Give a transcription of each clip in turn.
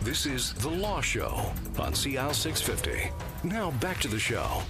This is The Law Show on CL 650. Now back to the show.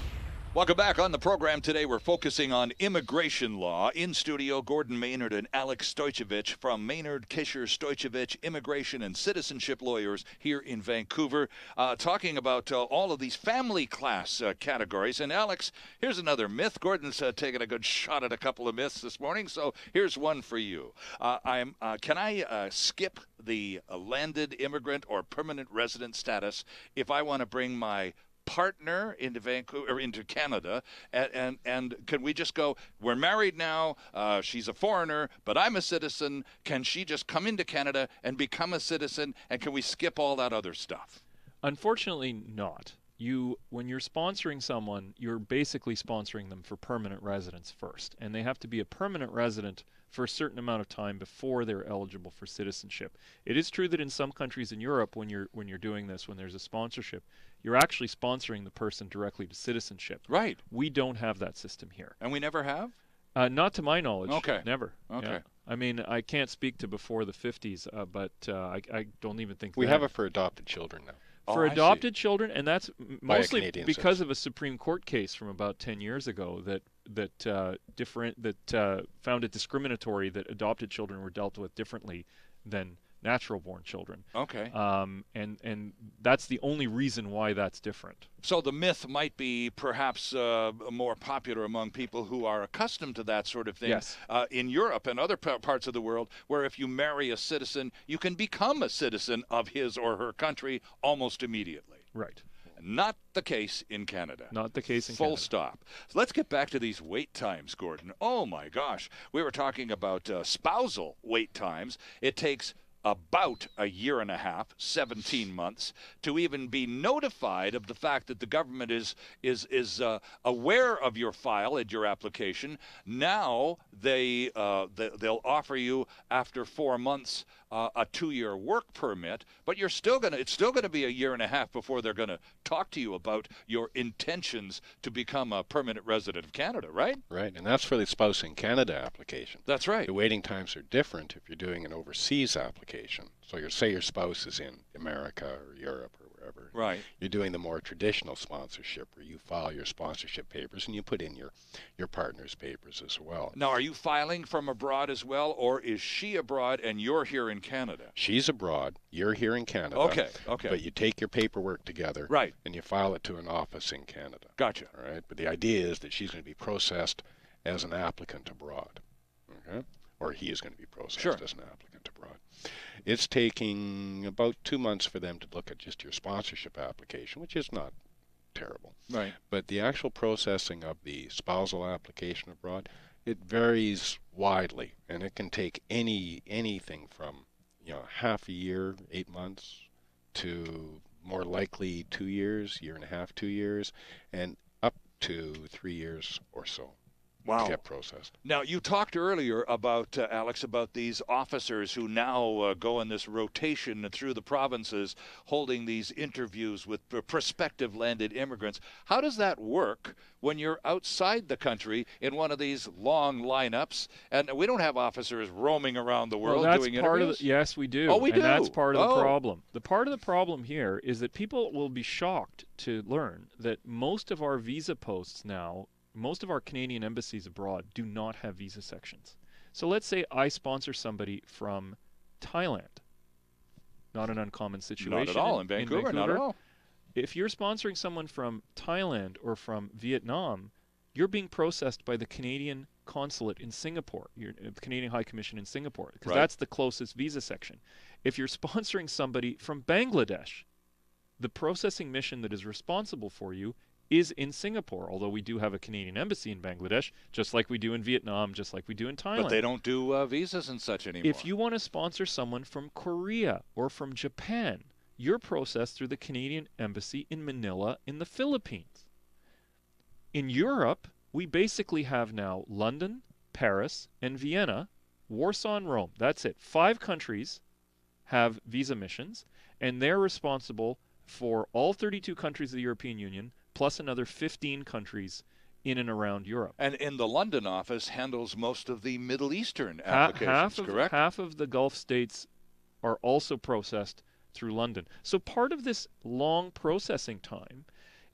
Welcome back. On the program today, we're focusing on immigration law. In studio, Gordon Maynard and Alex Stojcevic from Maynard, Kisher, Stojcevic, immigration and citizenship lawyers here in Vancouver, talking about all of these family class categories. And Alex, here's another myth. Gordon's taking a good shot at a couple of myths this morning, so here's one for you. Can I skip the landed immigrant or permanent resident status if I want to bring my partner into Vancouver or into Canada, and can we just go, we're married now, she's a foreigner, but I'm a citizen, can she just come into Canada and become a citizen, and can we skip all that other stuff? Unfortunately not. When you're sponsoring someone, you're basically sponsoring them for permanent residence first, and they have to be a permanent resident for a certain amount of time before they're eligible for citizenship. It is true that in some countries in Europe, when you're doing this, when there's a sponsorship, you're actually sponsoring the person directly to citizenship. Right. We don't have that system here. And we never have? Not to my knowledge. Okay. Never. Okay. Yeah. I mean, I can't speak to before the 50s, but I don't even think we have it for adopted children now. For adopted children, and that's mostly because of a Supreme Court case from about 10 years ago that found it discriminatory that adopted children were dealt with differently than natural-born children. Okay. And that's the only reason why that's different. So the myth might be perhaps more popular among people who are accustomed to that sort of thing. Yes. In Europe and other parts of the world, where if you marry a citizen, you can become a citizen of his or her country almost immediately. Right. Not the case in Canada. Not the case in Full Canada. stop. So let's get back to these wait times, Gordon. Oh, my gosh. We were talking about spousal wait times. It takes about a year and a half, 17 months, to even be notified of the fact that the government is aware of your file and your application. Now they'll offer you after 4 months a 2-year work permit, but it's still gonna be a year and a half before they're gonna talk to you about your intentions to become a permanent resident of Canada, right? Right, and that's for the Spouse in Canada application. That's right. The waiting times are different if you're doing an overseas application. So say your spouse is in America or Europe or wherever. Right. You're doing the more traditional sponsorship where you file your sponsorship papers and you put in your partner's papers as well. Now, are you filing from abroad as well, or is she abroad and you're here in Canada? She's abroad, you're here in Canada. Okay. But you take your paperwork together. Right. And you file it to an office in Canada. Gotcha. All right. But the idea is that she's going to be processed as an applicant abroad. Okay. Or he is going to be processed as an applicant abroad. It's taking about 2 months for them to look at just your sponsorship application, which is not terrible. Right. But the actual processing of the spousal application abroad, it varies widely, and it can take anything from half a year, 8 months, to more likely 2 years, year and a half, 2 years, and up to 3 years or so. Wow. To get processed. Now, you talked earlier about, Alex, about these officers who now go in this rotation through the provinces holding these interviews with prospective landed immigrants. How does that work when you're outside the country in one of these long lineups? And we don't have officers roaming around the world doing interviews. Yes, we do. Oh, we do. And that's part of the problem. The part of the problem here is that people will be shocked to learn that most of our visa posts now, most of our Canadian embassies abroad do not have visa sections. So let's say I sponsor somebody from Thailand. Not an uncommon situation. Not at all in Vancouver. Not at all. If you're sponsoring someone from Thailand or from Vietnam, you're being processed by the Canadian consulate in Singapore, the Canadian High Commission in Singapore, because that's the closest visa section. If you're sponsoring somebody from Bangladesh, the processing mission that is responsible for you is in Singapore, although we do have a Canadian embassy in Bangladesh, just like we do in Vietnam, just like we do in Thailand. But they don't do visas and such anymore. If you want to sponsor someone from Korea or from Japan, you're processed through the Canadian embassy in Manila in the Philippines. In Europe, we basically have now London, Paris, and Vienna, Warsaw and Rome. That's it. 5 countries have visa missions, and they're responsible for all 32 countries of the European Union, plus another 15 countries in and around Europe. And in the London office handles most of the Middle Eastern applications, correct? Half of the Gulf states are also processed through London. So part of this long processing time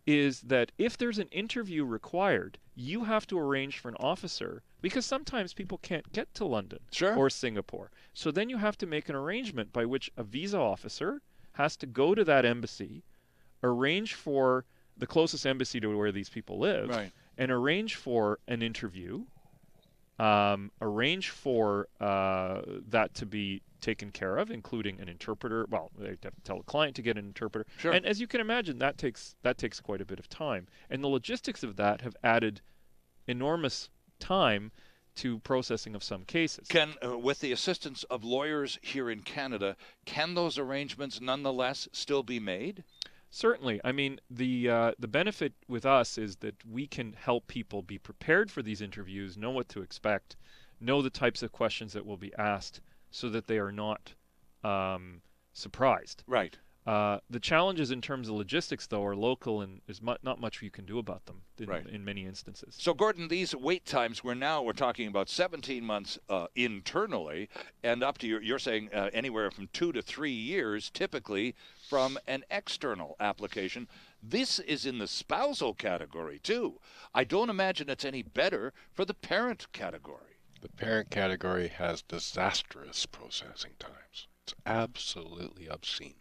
is that if there's an interview required, you have to arrange for an officer, because sometimes people can't get to London or Singapore. So then you have to make an arrangement by which a visa officer has to go to that embassy, arrange for the closest embassy to where these people live, and arrange for an interview, arrange for that to be taken care of, including an interpreter. Well, they have to tell the client to get an interpreter. And as you can imagine, that takes quite a bit of time. And the logistics of that have added enormous time to processing of some cases. Can, with the assistance of lawyers here in Canada, can those arrangements nonetheless still be made? Certainly. I mean, the benefit with us is that we can help people be prepared for these interviews, know what to expect, know the types of questions that will be asked, so that they are not surprised. Right. The challenges in terms of logistics, though, are local, and there's not much you can do about them in many instances. So, Gordon, these wait times, we're talking about 17 months internally, and up to, you're saying anywhere from 2 to 3 years, typically, from an external application. This is in the spousal category, too. I don't imagine it's any better for the parent category. The parent category has disastrous processing times. It's absolutely obscene.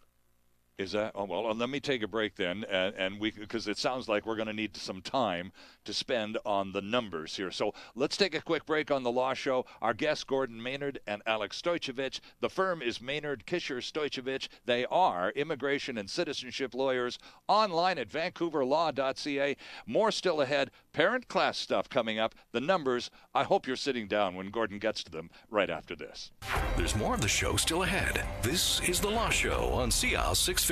Is that? Oh, well, let me take a break then, and because it sounds like we're going to need some time to spend on the numbers here. So let's take a quick break on the Law Show. Our guests, Gordon Maynard and Alex Stoicevich. The firm is Maynard Kisher Stoicevich. They are immigration and citizenship lawyers. Online at vancouverlaw.ca. More still ahead. Parent class stuff coming up. The numbers. I hope you're sitting down when Gordon gets to them right after this. There's more of the show still ahead. This is The Law Show on CL 650.